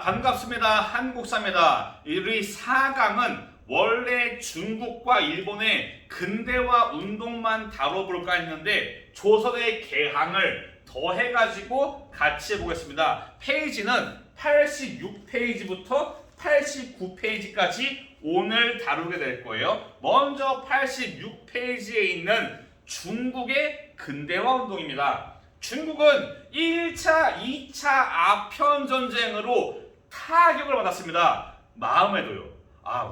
반갑습니다. 한국사입니다. 우리 4강은 원래 중국과 일본의 근대화 운동만 다뤄볼까 했는데 조선의 개항을 더해가지고 같이 해보겠습니다. 페이지는 86페이지부터 89페이지까지 오늘 다루게 될 거예요. 먼저 86페이지에 있는 중국의 근대화 운동입니다. 중국은 1차, 2차 아편전쟁으로 타격을 받았습니다. 마음에도요.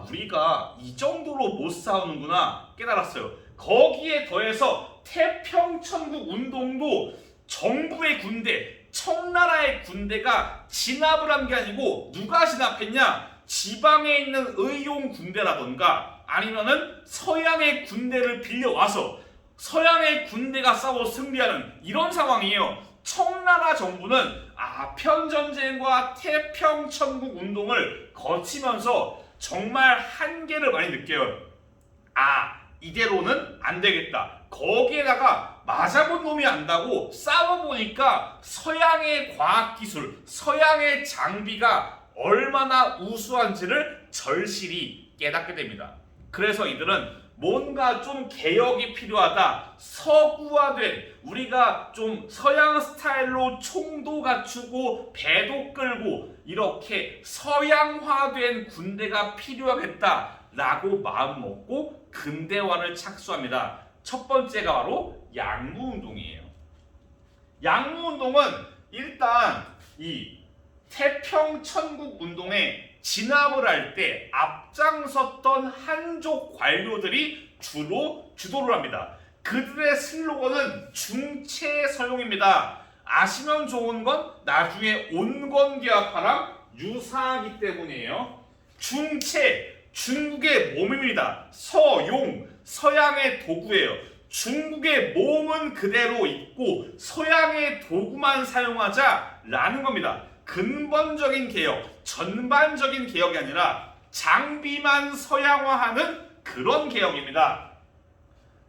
우리가 이 정도로 못 싸우는구나 깨달았어요. 거기에 더해서 태평천국 운동도 정부의 군대, 청나라의 군대가 진압을 한 게 아니고 누가 진압했냐? 지방에 있는 의용 군대라던가 아니면은 서양의 군대를 빌려와서 서양의 군대가 싸워 승리하는 이런 상황이에요. 청나라 정부는 아편전쟁과 태평천국 운동을 거치면서 정말 한계를 많이 느껴요. 이대로는 안 되겠다. 거기에다가 맞아본 놈이 안다고 싸워보니까 서양의 과학기술, 서양의 장비가 얼마나 우수한지를 절실히 깨닫게 됩니다. 그래서 이들은 뭔가 좀 개혁이 필요하다. 서구화된, 우리가 좀 서양 스타일로 총도 갖추고 배도 끌고 이렇게 서양화된 군대가 필요하겠다라고 마음먹고 근대화를 착수합니다. 첫 번째가 바로 양무운동이에요. 양무운동은 일단 이 태평천국 운동에 진압을 할 때 앞장섰던 한족 관료들이 주로 주도를 합니다. 그들의 슬로건은 중체서용입니다. 아시면 좋은 건 나중에 온건계합파랑 유사하기 때문이에요. 중체, 중국의 몸입니다. 서용, 서양의 도구예요. 중국의 몸은 그대로 있고 서양의 도구만 사용하자라는 겁니다. 근본적인 개혁, 전반적인 개혁이 아니라 장비만 서양화하는 그런 개혁입니다.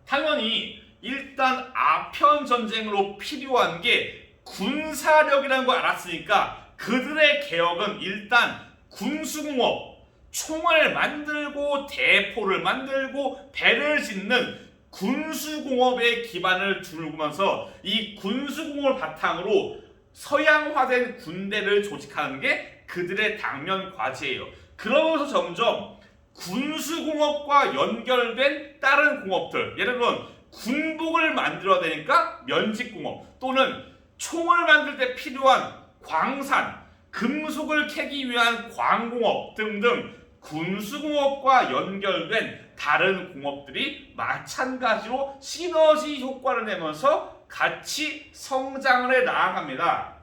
당연히 일단 아편전쟁으로 필요한 게 군사력이라는 걸 알았으니까 그들의 개혁은 일단 군수공업, 총을 만들고 대포를 만들고 배를 짓는 군수공업의 기반을 두르면서 이 군수공업을 바탕으로 서양화된 군대를 조직하는 게 그들의 당면 과제예요. 그러면서 점점 군수공업과 연결된 다른 공업들, 예를 들면 군복을 만들어야 되니까 면직공업, 또는 총을 만들 때 필요한 광산, 금속을 캐기 위한 광공업 등등 군수공업과 연결된 다른 공업들이 마찬가지로 시너지 효과를 내면서 같이 성장을 해 나아갑니다.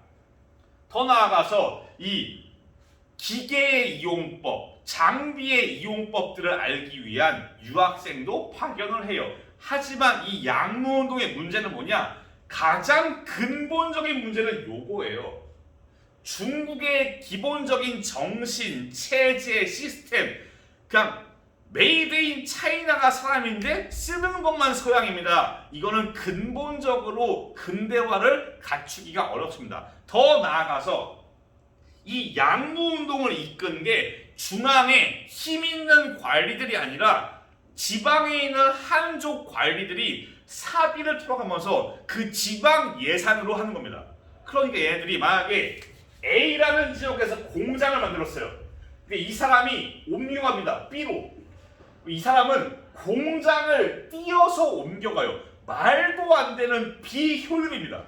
더 나아가서 이 기계의 이용법, 장비의 이용법들을 알기 위한 유학생도 파견을 해요. 하지만 이 양무운동의 문제는 뭐냐? 가장 근본적인 문제는 요거예요. 중국의 기본적인 정신, 체제, 시스템, 그냥 메이드 인 차이나가 사람인데 쓰는 것만 서양입니다. 이거는 근본적으로 근대화를 갖추기가 어렵습니다. 더 나아가서 이 양무운동을 이끈 게 중앙에 힘 있는 관리들이 아니라 지방에 있는 한족 관리들이 사비를 투입하면서 그 지방 예산으로 하는 겁니다. 그러니까 얘네들이 만약에 A라는 지역에서 공장을 만들었어요. 근데 이 사람이 옮겨갑니다. B로. 이 사람은 공장을 띄어서 옮겨가요. 말도 안 되는 비효율입니다.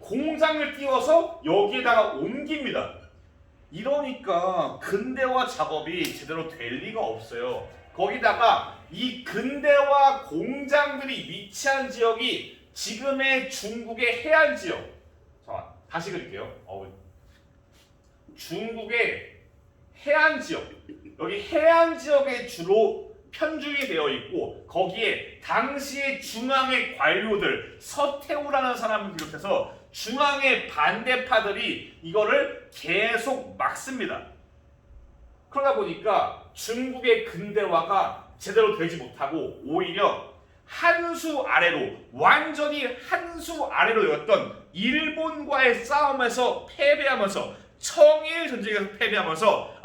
공장을 띄워서 여기에다가 옮깁니다. 이러니까 근대화 작업이 제대로 될 리가 없어요. 거기다가 이 근대화 공장들이 위치한 지역이 지금의 중국의 해안 지역. 자, 다시 그릴게요. 중국의 해안 지역. 여기 해안 지역에 주로 편중이 되어 있고 거기에 당시의 중앙의 관료들, 서태후라는 사람을 비롯해서 중앙의 반대파들이 이거를 계속 막습니다. 그러다 보니까 중국의 근대화가 제대로 되지 못하고 오히려 한 수 아래로, 완전히 한 수 아래로였던 일본과의 싸움에서 패배하면서 청일 전쟁에서 패배하면서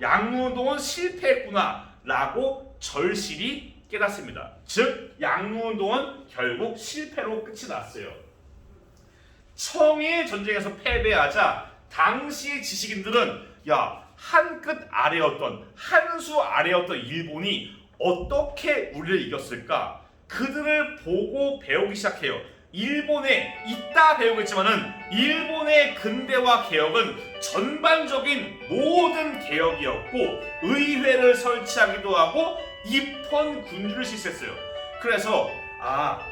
양무운동은 실패했구나라고 절실히 깨닫습니다. 즉 양무운동은 결국 실패로 끝이 났어요. 청일 전쟁에서 패배하자 당시의 지식인들은 한 수 아래였던 일본이 어떻게 우리를 이겼을까? 그들을 보고 배우기 시작해요. 일본에 이따 배우겠지만은 일본의 근대화 개혁은 전반적인 모든 개혁이었고 의회를 설치하기도 하고 입헌 군주를 실시했어요. 그래서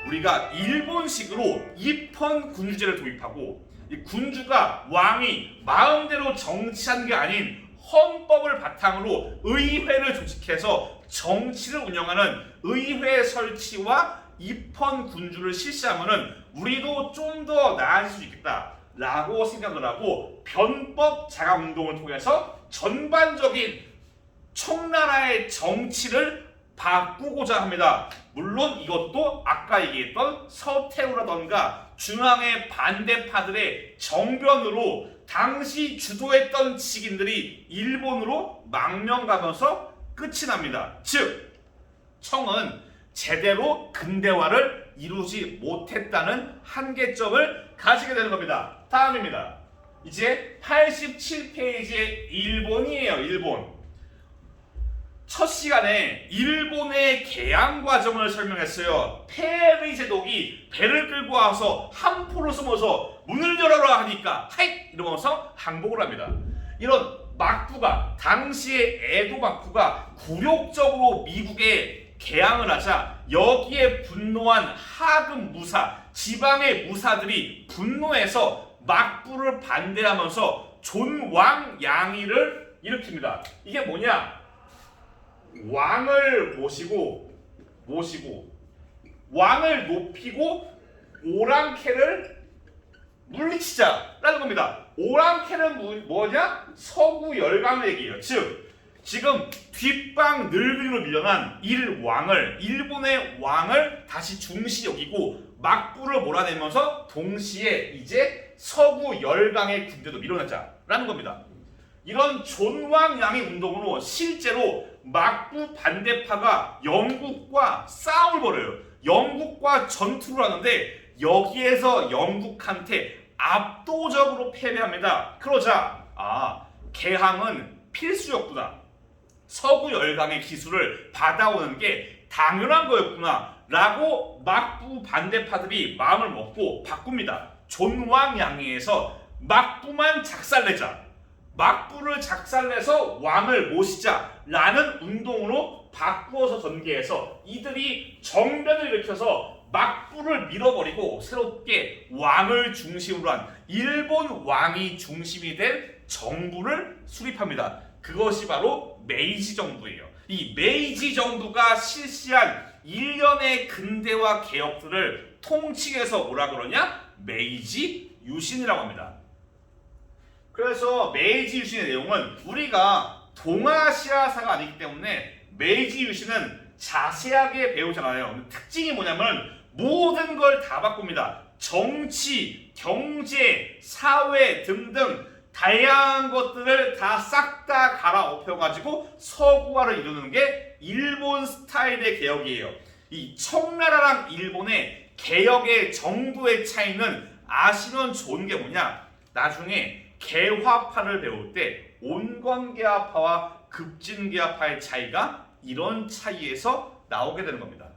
우리가 일본식으로 입헌 군주제를 도입하고 이 군주가 왕이 마음대로 정치한 게 아닌 헌법을 바탕으로 의회를 조직해서 정치를 운영하는 의회 설치와 입헌 군주를 실시하면은 우리도 좀 더 나아질 수 있겠다라고 생각을 하고 변법 자각 운동을 통해서 전반적인 청나라의 정치를 바꾸고자 합니다. 물론 이것도 아까 얘기했던 서태후라던가 중앙의 반대파들의 정변으로 당시 주도했던 지식인들이 일본으로 망명 가면서 끝이 납니다. 즉 청은 제대로 근대화를 이루지 못했다는 한계점을 가지게 되는 겁니다. 다음입니다. 이제 87페이지의 일본이에요. 일본. 첫 시간에 일본의 개항 과정을 설명했어요. 페리 제독이 배를 끌고 와서 함포를 숨어서 문을 열어라 하니까 하잇 이러면서 항복을 합니다. 이런 막부가 당시의 에도 막부가 굴욕적으로 미국에 개항을 하자 여기에 분노한 하급 무사, 지방의 무사들이 분노해서 막부를 반대하면서 존왕 양의를 일으킵니다. 이게 뭐냐? 왕을 모시고 왕을 높이고 오랑캐를 물리치자라는 겁니다. 오랑캐는 뭐냐? 서구 열강을 얘기해요. 즉 지금 뒷방 늙은이로 밀려난 일본의 왕을 다시 중시 여기고 막부를 몰아내면서 동시에 이제 서구 열강의 군대도 밀어내자라는 겁니다. 이런 존왕양의 운동으로 실제로 막부 반대파가 영국과 싸움을 벌여요. 영국과 전투를 하는데 여기에서 영국한테 압도적으로 패배합니다. 그러자 개항은 필수였구나. 서구 열강의 기술을 받아오는 게 당연한 거였구나 라고 막부 반대파들이 마음을 먹고 바꿉니다. 존왕양의에서 막부만 작살내자, 막부를 작살내서 왕을 모시자라는 운동으로 바꾸어서 전개해서 이들이 정변을 일으켜서 막부를 밀어버리고 새롭게 왕을 중심으로 한 일본 왕이 중심이 된 정부를 수립합니다. 그것이 바로 메이지 정부예요. 이 메이지 정부가 실시한 일련의 근대화 개혁들을 통칭해서 뭐라 그러냐? 메이지 유신이라고 합니다. 그래서 메이지 유신의 내용은 우리가 동아시아사가 아니기 때문에 메이지 유신은 자세하게 배우지 않아요. 특징이 뭐냐면 모든 걸 다 바꿉니다. 정치, 경제, 사회 등등 다양한 것들을 다 싹 다 갈아엎혀가지고 서구화를 이루는 게 일본 스타일의 개혁이에요. 이 청나라랑 일본의 개혁의 정도의 차이는 아시면 좋은 게 뭐냐? 나중에 개화파를 배울 때 온건개화파와 급진개화파의 차이가 이런 차이에서 나오게 되는 겁니다.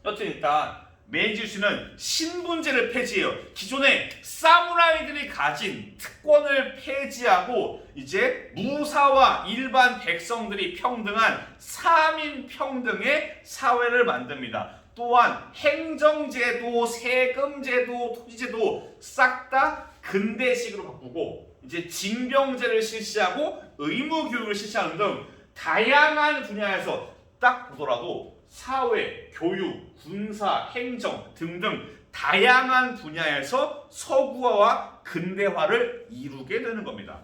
여튼 일단 메이지 유신은 신분제를 폐지해요. 기존에 사무라이들이 가진 특권을 폐지하고 이제 무사와 일반 백성들이 평등한 사민 평등의 사회를 만듭니다. 또한 행정제도, 세금제도, 토지제도 싹 다 근대식으로 바꾸고 이제 징병제를 실시하고 의무교육을 실시하는 등 다양한 분야에서 딱 보더라도 사회, 교육, 군사, 행정 등등 다양한 분야에서 서구화와 근대화를 이루게 되는 겁니다.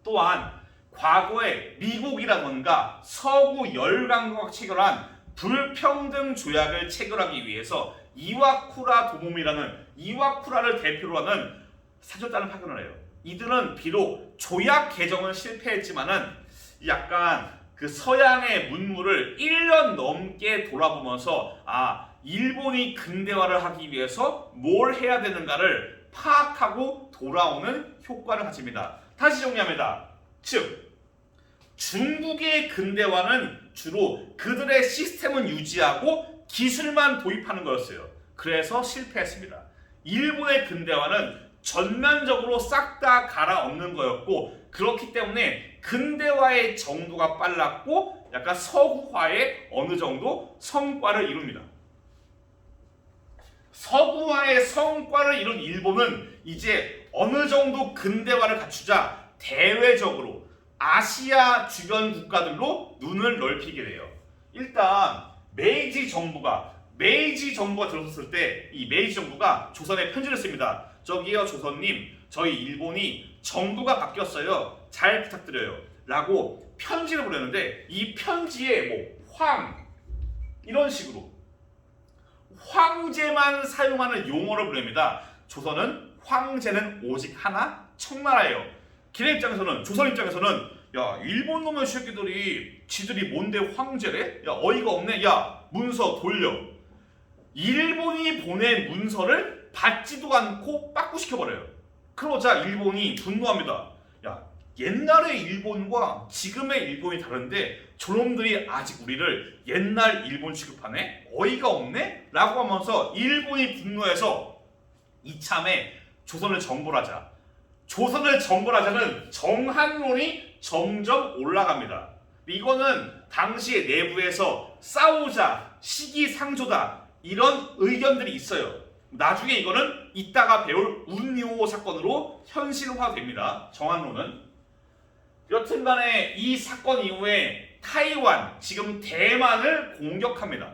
또한 과거에 미국이라던가 서구 열강국과 체결한 불평등 조약을 체결하기 위해서 이와쿠라 도모미라는 이와쿠라를 대표로 하는 사줬다는 파견을 해요. 이들은 비록 조약 개정은 실패했지만은 약간 그 서양의 문물을 1년 넘게 돌아보면서 일본이 근대화를 하기 위해서 뭘 해야 되는가를 파악하고 돌아오는 효과를 가집니다. 다시 정리합니다. 즉 중국의 근대화는 주로 그들의 시스템은 유지하고 기술만 도입하는 거였어요. 그래서 실패했습니다. 일본의 근대화는 전면적으로 싹 다 갈아엎는 거였고, 그렇기 때문에 근대화의 정도가 빨랐고 약간 서구화의 어느 정도 성과를 이룹니다. 서구화의 성과를 이룬 일본은 이제 어느 정도 근대화를 갖추자 대외적으로 아시아 주변 국가들로 눈을 넓히게 돼요. 일단 메이지 정부가 들어섰을 때 이 메이지 정부가 조선에 편지를 씁니다. 저기요 조선님, 저희 일본이 정부가 바뀌었어요. 잘 부탁드려요. 라고 편지를 보내는데, 이 편지에 황 이런 식으로 황제만 사용하는 용어를 보냅니다. 조선은 황제는 오직 하나, 청나라예요. 걔네 입장에서는, 조선 입장에서는 야 일본 놈의 새끼들이 지들이 뭔데 황제래? 야 어이가 없네. 야 문서 돌려. 일본이 보낸 문서를 받지도 않고 빠꾸시켜버려요. 그러자 일본이 분노합니다. 야 옛날의 일본과 지금의 일본이 다른데 저놈들이 아직 우리를 옛날 일본 취급하네? 어이가 없네? 라고 하면서 일본이 분노해서 이참에 조선을 정벌하자. 조선을 정벌하자는 정한론이 점점 올라갑니다. 이거는 당시의 내부에서 싸우자, 시기상조다 이런 의견들이 있어요. 나중에 이거는 이따가 배울 운요 사건으로 현실화됩니다. 정한론은. 여튼간에 이 사건 이후에 타이완, 지금 대만을 공격합니다.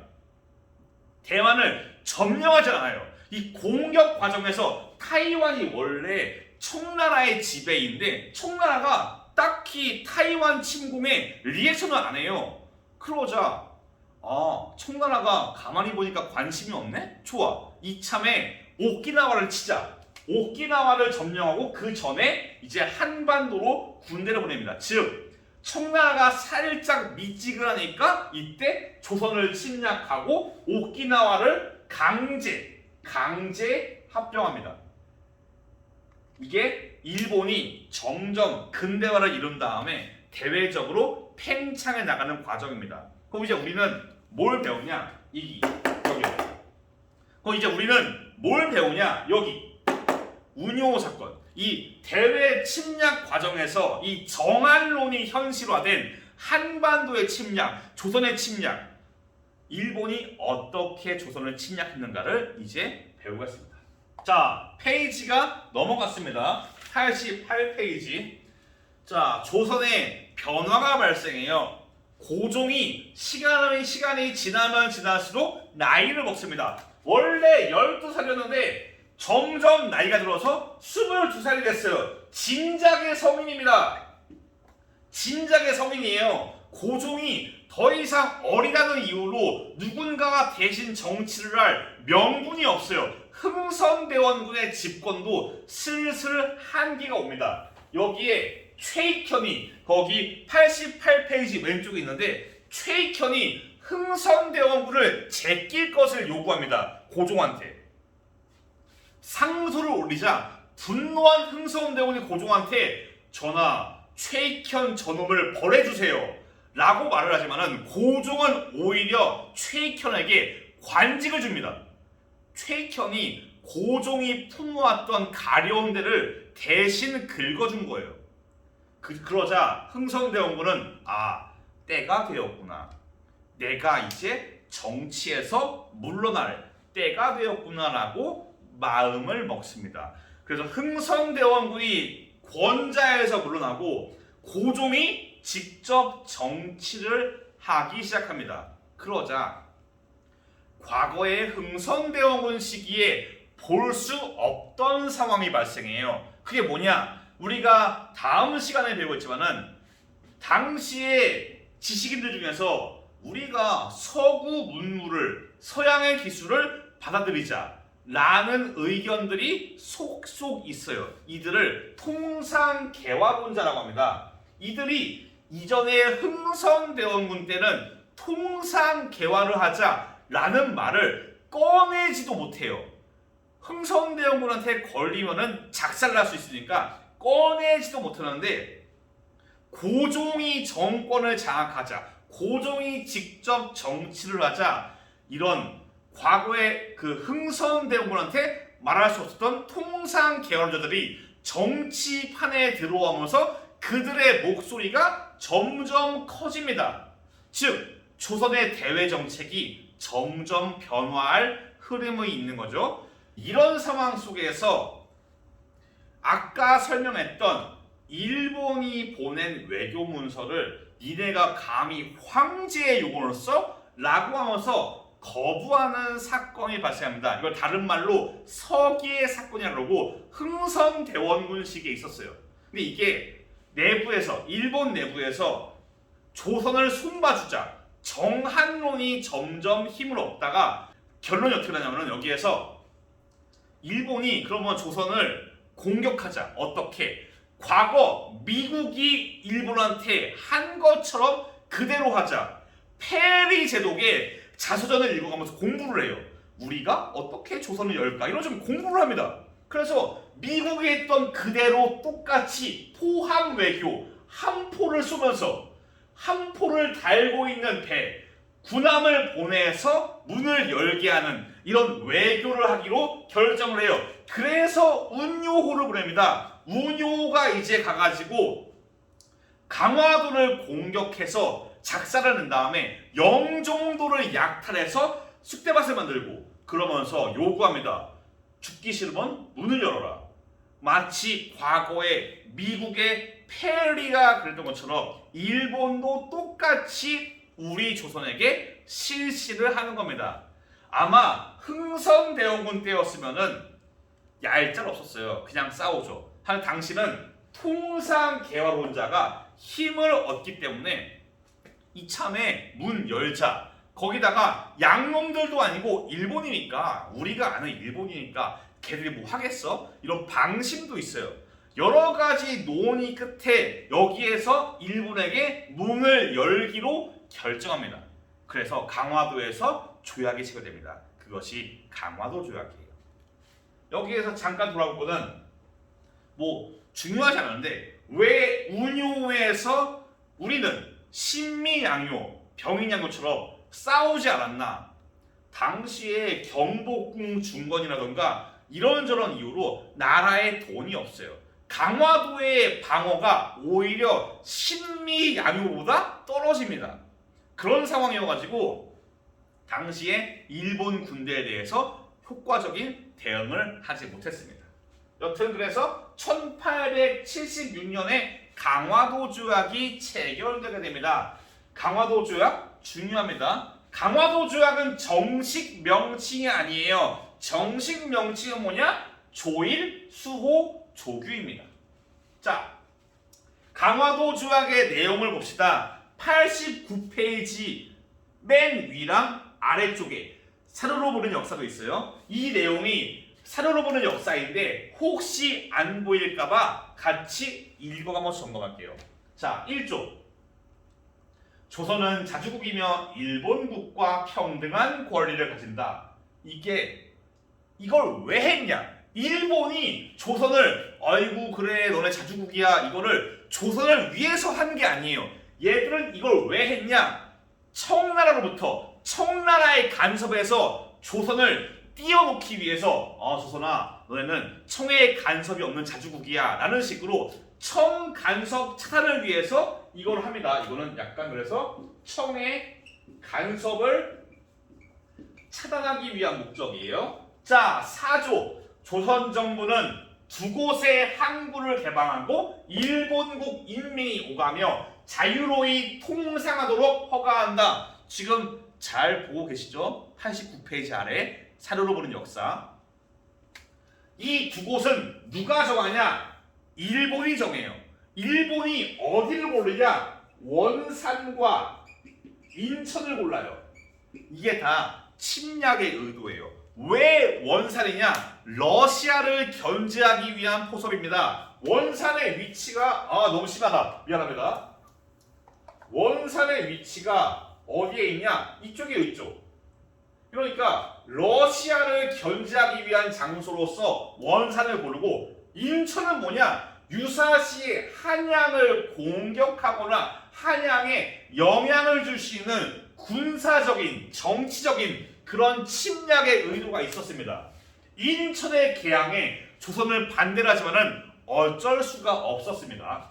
대만을 점령하지 않아요. 이 공격 과정에서 타이완이 원래 청나라의 지배인데 청나라가 딱히 타이완 침공에 리액션을 안 해요. 그러자 청나라가 가만히 보니까 관심이 없네? 좋아. 이참에 오키나와를 치자. 오키나와를 점령하고 그 전에 이제 한반도로 군대를 보냅니다. 즉 청나라가 살짝 미지근하니까 이때 조선을 침략하고 오키나와를 강제 합병합니다. 이게 일본이 점점 근대화를 이룬 다음에 대외적으로 팽창해 나가는 과정입니다. 그럼 이제 우리는 뭘 배우냐? 여기. 그럼 이제 우리는 뭘 배우냐? 여기. 운요 사건. 이 대외 침략 과정에서 이 정한론이 현실화된 한반도의 침략, 조선의 침략, 일본이 어떻게 조선을 침략했는가를 이제 배우겠습니다. 자, 페이지가 넘어갔습니다. 88페이지. 자, 조선에 변화가 발생해요. 고종이 시간이 지나면 지날수록 나이를 먹습니다. 원래 12살이었는데 점점 나이가 들어서 22살이 됐어요. 진작의 성인입니다. 진작의 성인이에요. 고종이 더 이상 어리다는 이유로 누군가가 대신 정치를 할 명분이 없어요. 흥선대원군의 집권도 슬슬 한계가 옵니다. 여기에 최익현이, 거기 88페이지 왼쪽에 있는데 최익현이 흥선대원군을 제낄 것을 요구합니다. 고종한테. 상소를 올리자 분노한 흥선대원이 고종한테 전하, 최익현 저놈을 벌해주세요 라고 말을 하지만은 고종은 오히려 최익현에게 관직을 줍니다. 최익현이 고종이 품어왔던 가려운 데를 대신 긁어준 거예요. 그러자 흥선대원군은 때가 되었구나. 내가 이제 정치에서 물러날 때가 되었구나 라고 마음을 먹습니다. 그래서 흥선대원군이 권자에서 물러나고 고종이 직접 정치를 하기 시작합니다. 그러자 과거의 흥선대원군 시기에 볼 수 없던 상황이 발생해요. 그게 뭐냐? 우리가 다음 시간에 배우고 있지만은 당시의 지식인들 중에서 우리가 서구 문물을, 서양의 기술을 받아들이자 라는 의견들이 속속 있어요. 이들을 통상개화론자라고 합니다. 이들이 이전에 흥선대원군 때는 통상개화를 하자라는 말을 꺼내지도 못해요. 흥선대원군한테 걸리면은 작살날 수 있으니까 꺼내지도 못하는데, 고종이 정권을 장악하자, 고종이 직접 정치를 하자, 이런 과거에 그 흥선대원군한테 말할 수 없었던 통상개화론자들이 정치판에 들어오면서 그들의 목소리가 점점 커집니다. 즉 조선의 대외 정책이 점점 변화할 흐름이 있는 거죠. 이런 상황 속에서 아까 설명했던 일본이 보낸 외교 문서를 니네가 감히 황제의 요구를 써? 라고 하면서 거부하는 사건이 발생합니다. 이걸 다른 말로 서기의 사건이라고 그러고 흥선대원군식에 있었어요. 근데 이게 내부에서, 일본 내부에서 조선을 손봐주자, 정한론이 점점 힘을 얻다가 결론이 어떻게 나냐면, 여기에서 일본이 그러면 조선을 공격하자. 어떻게? 과거 미국이 일본한테 한 것처럼 그대로 하자. 페리 제독의 자서전을 읽어가면서 공부를 해요. 우리가 어떻게 조선을 열까? 이런 좀 공부를 합니다. 그래서 미국이 했던 그대로 똑같이 포항 외교, 함포를 쏘면서 함포를 달고 있는 배, 군함을 보내서 문을 열게 하는 이런 외교를 하기로 결정을 해요. 그래서 운요호를 보냅니다. 운요호가 이제 가가지고 강화도를 공격해서 작살을 낸 다음에 영종도를 약탈해서 쑥대밭을 만들고, 그러면서 요구합니다. 죽기 싫으면 문을 열어라. 마치 과거에 미국의 페리가 그랬던 것처럼 일본도 똑같이 우리 조선에게 실시를 하는 겁니다. 아마 흥선대원군 때였으면은 얄짤 없었어요. 그냥 싸우죠. 하는 당시는 통상개화론자가 힘을 얻기 때문에 이참에 문 열자. 거기다가 양놈들도 아니고 일본이니까, 우리가 아는 일본이니까 걔들이 뭐 하겠어? 이런 방심도 있어요. 여러 가지 논의 끝에 여기에서 일본에게 문을 열기로 결정합니다. 그래서 강화도에서 조약이 체결됩니다. 그것이 강화도 조약이에요. 여기에서 잠깐 돌아보고는 뭐 중요하지 않은데, 왜 운요에서 우리는 신미양요, 병인양요처럼 싸우지 않았나? 당시에 경복궁 중건이라던가 이런저런 이유로 나라에 돈이 없어요. 강화도의 방어가 오히려 신미양요보다 떨어집니다. 그런 상황이어가지고 당시에 일본 군대에 대해서 효과적인 대응을 하지 못했습니다. 여튼 그래서 1876년에 강화도 조약이 체결되게 됩니다. 강화도 조약 중요합니다. 강화도 조약은 정식 명칭이 아니에요. 정식 명칭은 뭐냐? 조일, 수호, 조규입니다. 자, 강화도 조약의 내용을 봅시다. 89페이지 맨 위랑 아래쪽에 사료로 보는 역사도 있어요. 이 내용이 사료로 보는 역사인데 혹시 안 보일까봐 같이 읽어가면서 점검할게요. 자, 1조. 조선은 자주국이며 일본국과 평등한 권리를 가진다. 이걸 왜 했냐? 일본이 조선을 아이고 그래 너네 자주국이야, 이거를 조선을 위해서 한 게 아니에요. 얘들은 이걸 왜 했냐? 청나라로부터, 청나라의 간섭에서 조선을 띄워놓기 위해서, 조선아 너네는 청의 간섭이 없는 자주국이야 라는 식으로 청 간섭 차단을 위해서 이걸 합니다. 이거는 약간 그래서 청의 간섭을 차단하기 위한 목적이에요. 자, 4조. 조선 정부는 두 곳의 항구를 개방하고 일본국 인민이 오가며 자유로이 통상하도록 허가한다. 지금 잘 보고 계시죠? 89페이지 아래 사료로 보는 역사. 이 두 곳은 누가 정하냐? 일본이 정해요. 일본이 어디를 고르냐? 원산과 인천을 골라요. 이게 다 침략의 의도예요. 왜 원산이냐? 러시아를 견제하기 위한 포섭입니다. 원산의 위치가 너무 심하다. 미안합니다. 원산의 위치가 어디에 있냐? 이쪽이에요, 이쪽. 그러니까 러시아를 견제하기 위한 장소로서 원산을 고르고 인천은 뭐냐? 유사시 한양을 공격하거나 한양에 영향을 줄 수 있는 군사적인, 정치적인 그런 침략의 의도가 있었습니다. 인천의 개항에 조선을 반대를 하지만은 어쩔 수가 없었습니다.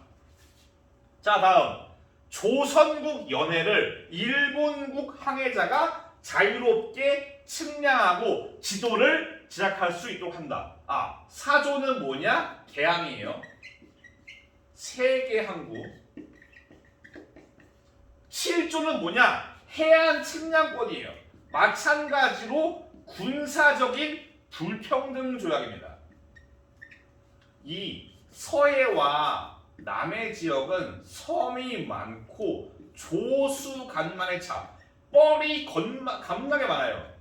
자, 다음 조선국 연해를 일본국 항해자가 자유롭게 측량하고 지도를 제작할 수 있도록 한다. 사조는 뭐냐? 개항이에요. 세계 항구. 7조는 뭐냐? 해안 측량권이에요. 마찬가지로 군사적인 불평등 조약입니다. 이 서해와 남해 지역은 섬이 많고 조수간만의 차, 뻘이 겁나게 많아요.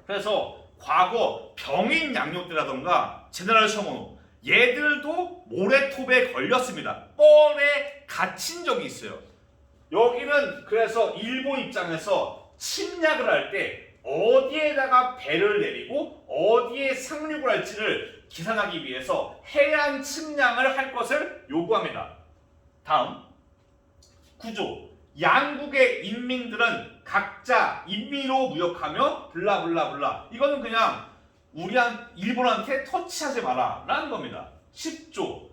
그래서 과거 병인 양요대라던가 제네럴 셔먼호 얘들도 모래톱에 걸렸습니다. 뻘에 갇힌 적이 있어요. 여기는 그래서 일본 입장에서 침략을 할 때 어디에다가 배를 내리고 어디에 상륙을 할지를 계산하기 위해서 해안 측량을 할 것을 요구합니다. 다음 9조 양국의 인민들은 각자 인민으로 무역하며 블라블라블라. 이거는 그냥 일본한테 터치하지 마라 라는 겁니다. 10조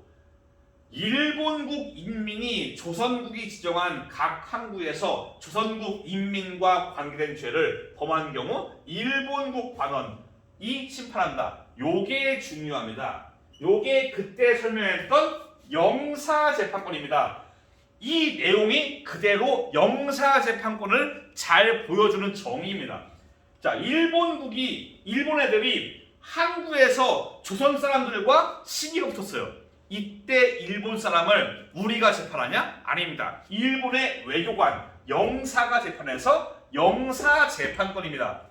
일본국 인민이 조선국이 지정한 각 항구에서 조선국 인민과 관계된 죄를 범한 경우 일본국 관원이 심판한다. 요게 중요합니다. 요게 그때 설명했던 영사재판권입니다. 이 내용이 그대로 영사재판권을 잘 보여주는 정의입니다. 자, 일본 애들이 항구에서 조선 사람들과 시비가 붙었어요. 이때 일본 사람을 우리가 재판하냐? 아닙니다. 일본의 외교관, 영사가 재판해서 영사재판권입니다.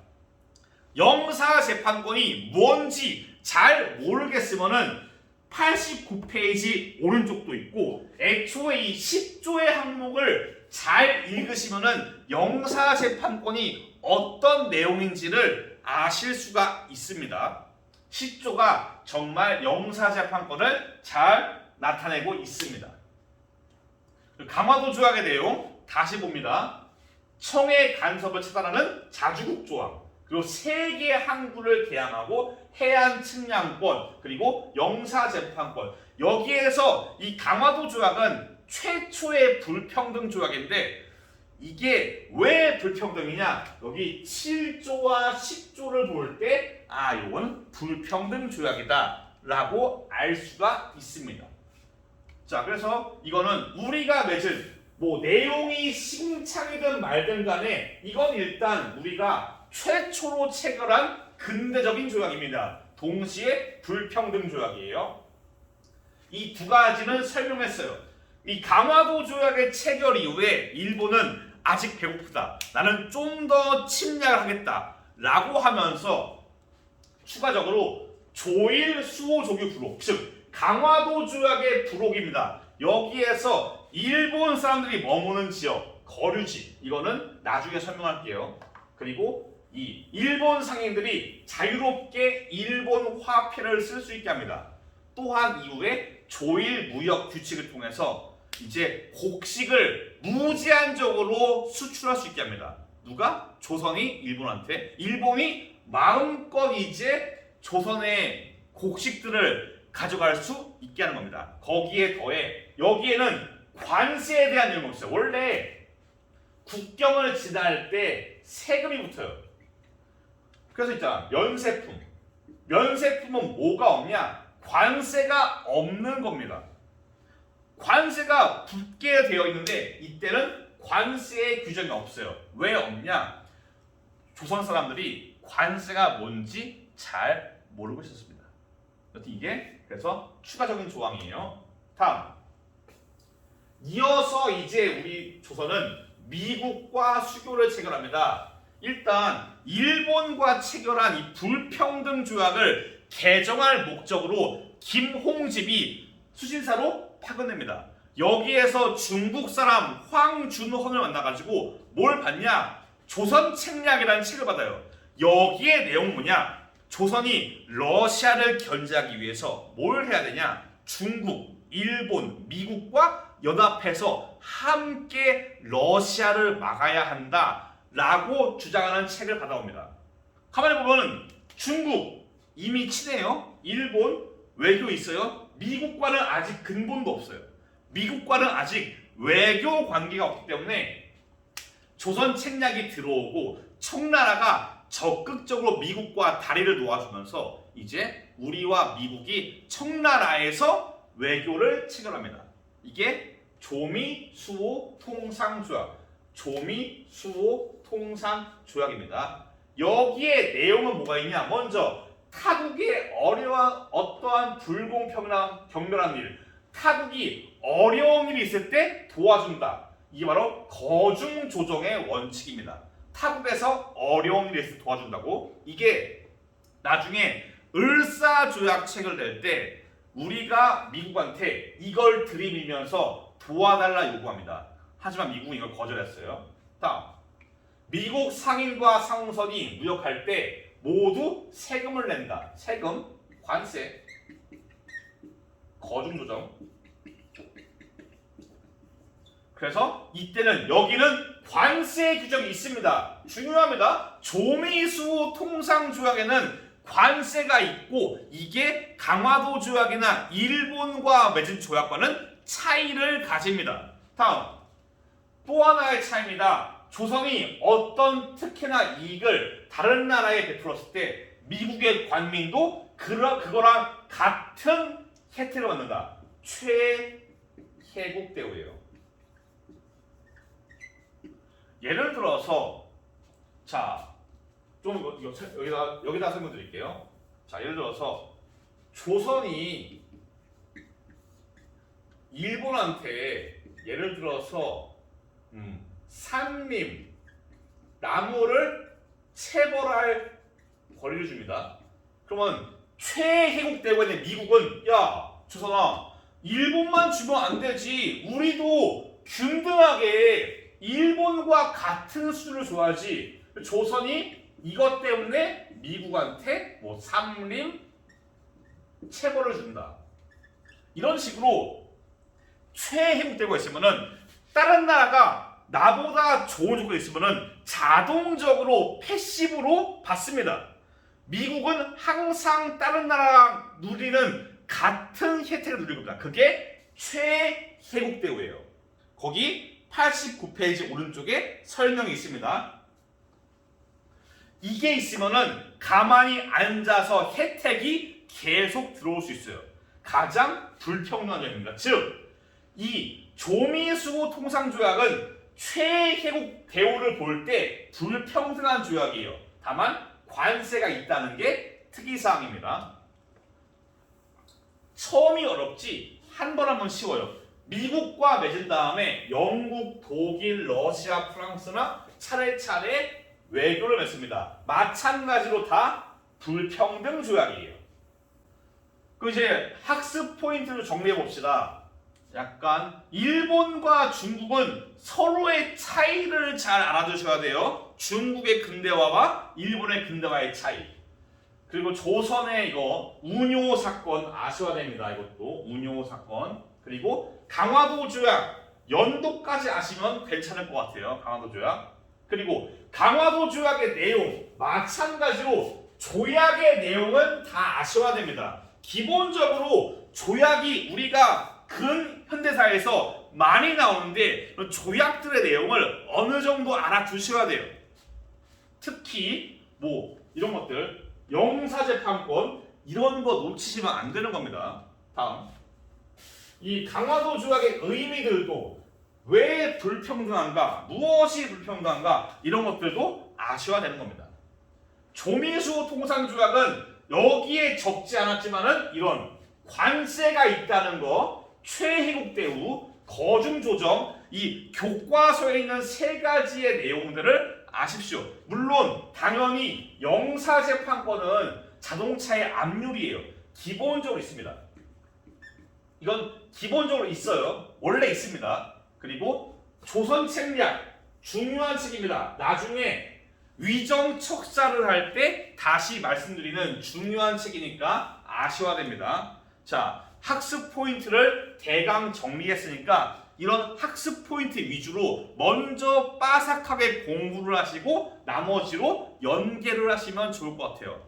영사재판권이 뭔지 잘 모르겠으면은 89페이지 오른쪽도 있고 애초에 이 10조의 항목을 잘 읽으시면은 영사재판권이 어떤 내용인지를 아실 수가 있습니다. 10조가 정말 영사재판권을 잘 나타내고 있습니다. 강화도 조약의 내용 다시 봅니다. 청해 간섭을 차단하는 자주국 조항, 그리고 세계 항구를 개항하고 해안 측량권, 그리고 영사재판권. 여기에서 이 강화도 조약은 최초의 불평등 조약인데 이게 왜 불평등이냐? 여기 7조와 10조를 볼 때 이건 불평등 조약이다 라고 알 수가 있습니다. 자, 그래서 이거는 우리가 맺은 내용이 시궁창이든 말든 간에 이건 일단 우리가 최초로 체결한 근대적인 조약입니다. 동시에 불평등 조약이에요. 이 두 가지는 설명했어요. 이 강화도 조약의 체결 이후에 일본은 아직 배고프다. 나는 좀 더 침략을 하겠다. 라고 하면서 추가적으로 조일 수호 조교 부록, 즉 강화도 조약의 부록입니다. 여기에서 일본 사람들이 머무는 지역, 거류지, 이거는 나중에 설명할게요. 그리고 이 일본 상인들이 자유롭게 일본 화폐를 쓸 수 있게 합니다. 또한 이후에 조일 무역 규칙을 통해서 이제 곡식을 무제한적으로 수출할 수 있게 합니다. 누가? 조선이 일본한테. 일본이 마음껏 이제 조선의 곡식들을 가져갈 수 있게 하는 겁니다. 거기에 더해 여기에는 관세에 대한 내용이 없어요. 원래 국경을 지날 때 세금이 붙어요. 그래서 있잖아, 면세품. 면세품은 뭐가 없냐? 관세가 없는 겁니다. 관세가 붙게 되어 있는데 이때는 관세의 규정이 없어요. 왜 없냐? 조선 사람들이 관세가 뭔지 잘 모르고 있었습니다. 이게 그래서 추가적인 조항이에요. 다음, 이어서 이제 우리 조선은 미국과 수교를 체결합니다. 일단 일본과 체결한 이 불평등 조약을 개정할 목적으로 김홍집이 수신사로 파견됩니다. 여기에서 중국 사람 황준헌을 만나가지고 뭘 받냐? 조선책략이라는 책을 받아요. 여기에 내용은 뭐냐? 조선이 러시아를 견제하기 위해서 뭘 해야 되냐? 중국, 일본, 미국과 연합해서 함께 러시아를 막아야 한다라고 주장하는 책을 받아옵니다. 가만히 보면 중국 이미 친해요. 일본 외교 있어요. 미국과는 아직 근본도 없어요. 미국과는 아직 외교 관계가 없기 때문에 조선 책략이 들어오고 청나라가 적극적으로 미국과 다리를 놓아주면서 이제 우리와 미국이 청나라에서 외교를 체결합니다. 이게 조미수호 통상조약, 조미수호 통상조약입니다. 여기에 내용은 뭐가 있냐? 먼저 타국의 어떠한 불공평이나 경멸한 일, 타국이 어려운 일이 있을 때 도와준다. 이게 바로 거중조정의 원칙입니다. 타국에서 어려운 일이 있을 때 도와준다고. 이게 나중에 을사조약책을 낼 때 우리가 미국한테 이걸 들이밀면서 도와달라 요구합니다. 하지만 미국은 이걸 거절했어요. 다음, 미국 상인과 상선이 무역할 때 모두 세금을 낸다. 세금, 관세, 거중조정. 그래서 이때는 여기는 관세 규정이 있습니다. 중요합니다. 조미수호 통상조약에는 관세가 있고 이게 강화도 조약이나 일본과 맺은 조약과는 차이를 가집니다. 다음, 또 하나의 차이입니다. 조선이 어떤 특혜나 이익을 다른 나라에 베풀었을 때 미국의 관민도 그거랑 같은 혜택을 받는다. 최혜국 대우예요. 예를 들어서 좀 여기다 설명드릴게요. 자, 예를 들어서 조선이 일본한테 예를 들어서 산림, 나무를 체벌할 권리를 줍니다. 그러면 최혜국 대우에 미국은 야 조선아 일본만 주면 안 되지. 우리도 균등하게 일본과 같은 수준을 줘야지. 조선이 이것 때문에 미국한테 뭐 삼림 체벌을 준다. 이런 식으로 최혜국되고 있으면은 다른 나라가 나보다 좋은 조건이 있으면은 자동적으로 패시브로 받습니다. 미국은 항상 다른 나라랑 누리는 같은 혜택을 누리고 있다. 그게 최혜국 대우예요. 거기 89페이지 오른쪽에 설명이 있습니다. 이게 있으면은 가만히 앉아서 혜택이 계속 들어올 수 있어요. 가장 불평등한 점입니다. 즉, 이 조미수호 통상조약은 최혜국 대우를 볼 때 불평등한 조약이에요. 다만 관세가 있다는 게 특이사항입니다. 처음이 어렵지 한 번 쉬워요. 미국과 맺은 다음에 영국, 독일, 러시아, 프랑스나 차례차례 외교를 맺습니다. 마찬가지로 다 불평등 조약이에요. 그 이제 학습 포인트를 정리해 봅시다. 약간 일본과 중국은 서로의 차이를 잘 알아두셔야 돼요. 중국의 근대화와 일본의 근대화의 차이. 그리고 조선의 이거 운요 사건 아셔야 됩니다. 이것도 운요 사건. 그리고 강화도 조약 연도까지 아시면 괜찮을 것 같아요. 강화도 조약. 그리고 강화도 조약의 내용 마찬가지로 조약의 내용은 다 아셔야 됩니다. 기본적으로 조약이 우리가 근현대사에서 많이 나오는데 조약들의 내용을 어느 정도 알아두셔야 돼요. 특히 뭐 이런 것들 영사재판권 이런 거 놓치시면 안 되는 겁니다. 다음, 이 강화도 조약의 의미들도 왜 불평등한가, 무엇이 불평등한가 이런 것들도 아셔야 되는 겁니다. 조미수호 통상조약은 여기에 적지 않았지만은 이런 관세가 있다는 거, 최혜국 대우, 거중조정, 이 교과서에 있는 세 가지의 내용들을 아십시오. 물론 당연히 영사재판권은 자동차의 압률이에요. 기본적으로 있습니다. 이건 기본적으로 있어요. 원래 있습니다. 그리고 조선 책략 중요한 책입니다. 나중에 위정 척사를 할 때 다시 말씀드리는 중요한 책이니까 아셔야 됩니다. 자, 학습 포인트를 대강 정리했으니까 이런 학습 포인트 위주로 먼저 빠삭하게 공부를 하시고 나머지로 연계를 하시면 좋을 것 같아요.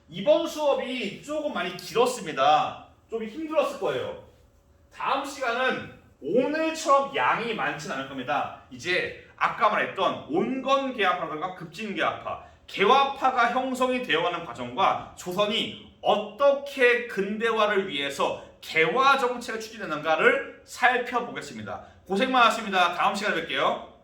이번 수업이 조금 많이 길었습니다. 좀 힘들었을 거예요. 다음 시간은 오늘처럼 양이 많진 않을 겁니다. 이제 아까 말했던 온건계합화과 급진계합화, 계합화가 형성이 되어가는 과정과 조선이 어떻게 근대화를 위해서 개화 정책을 추진했는가를 살펴보겠습니다. 고생 많으십니다. 다음 시간에 뵐게요.